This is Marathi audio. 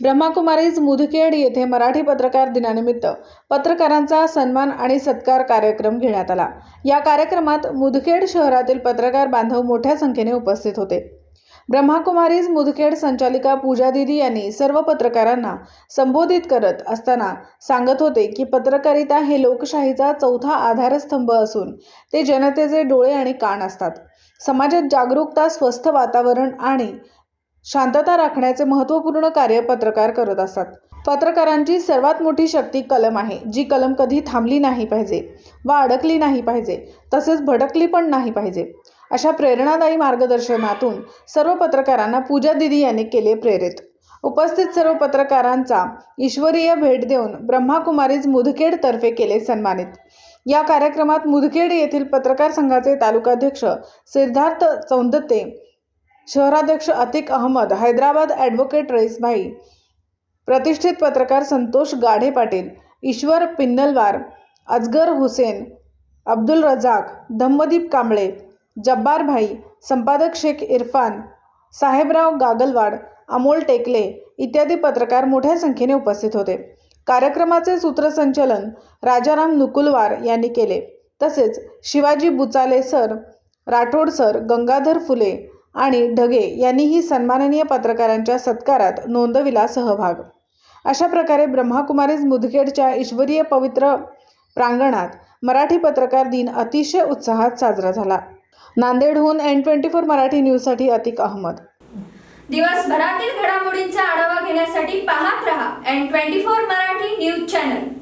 ब्रह्माकुमारीज मुदखेड येथे मराठी पत्रकार दिनानिमित्त पत्रकारांचा सन्मान आणि सत्कार कार्यक्रम घेण्यात आला। या कार्यक्रमात मुदखेड शहरातील पत्रकार बांधव मोठ्या संख्येने उपस्थित होते। ब्रह्माकुमारीज मुदखेड संचालिका पूजा दीदी यांनी सर्व पत्रकारांना संबोधित करत असताना सांगत होते की पत्रकारिता हे लोकशाहीचा चौथा आधारस्तंभ असून ते जनतेचे डोळे आणि कान असतात। समाजात जागरूकता, स्वस्थ वातावरण आणि शांतता राखण्याचे महत्त्वपूर्ण कार्य पत्रकार करत असतात। पत्रकारांची सर्वात मोठी शक्ती कलम आहे, जी कलम कधी थांबली नाही पाहिजे व अडकली नाही पाहिजे, तसेच भटकली पण नाही पाहिजे। अशा प्रेरणादायी मार्गदर्शनातून सर्व पत्रकारांना पूजा दीदी यांनी केले प्रेरित। उपस्थित सर्व पत्रकारांचा ईश्वरीय भेट देऊन ब्रह्माकुमारीज मुदखेड तर्फे केले सन्मानित। या कार्यक्रमात मुदखेड येथील पत्रकार संघाचे तालुकाध्यक्ष सिद्धार्थ चौंदते, शहराध्यक्ष अतिक अहमद, हैदराबाद ॲडव्होकेट रईसभाई, प्रतिष्ठित पत्रकार संतोष गाढे पाटील, ईश्वर पिन्नलवार, अजगर हुसेन, अब्दुल रजाक, धम्मदीप कांबळे, जब्बार भाई, संपादक शेख इरफान, साहेबराव गागलवाड, अमोल टेकले इत्यादी पत्रकार मोठ्या संख्येने उपस्थित होते। कार्यक्रमाचे सूत्रसंचालन राजाराम नुकुलवार यांनी केले। तसेच शिवाजी बुचाले सर, राठोड सर, गंगाधर फुले आणि ढगे यांनीही सन्माननीय पत्रकारांच्या सत्कारात नोंदविला सहभाग। अशा प्रकारे ब्रह्माकुमारीज मुदखेडच्या ईश्वरीय पवित्र प्रांगणात मराठी पत्रकार दिन अतिशय उत्साहात साजरा झाला। नांदेडहून N24 मराठी न्यूजसाठी अतिक अहमद। दिवसभरातील घडामोडींचा आढावा घेण्यासाठी पाहत रहा N24 मराठी न्यूज चॅनल।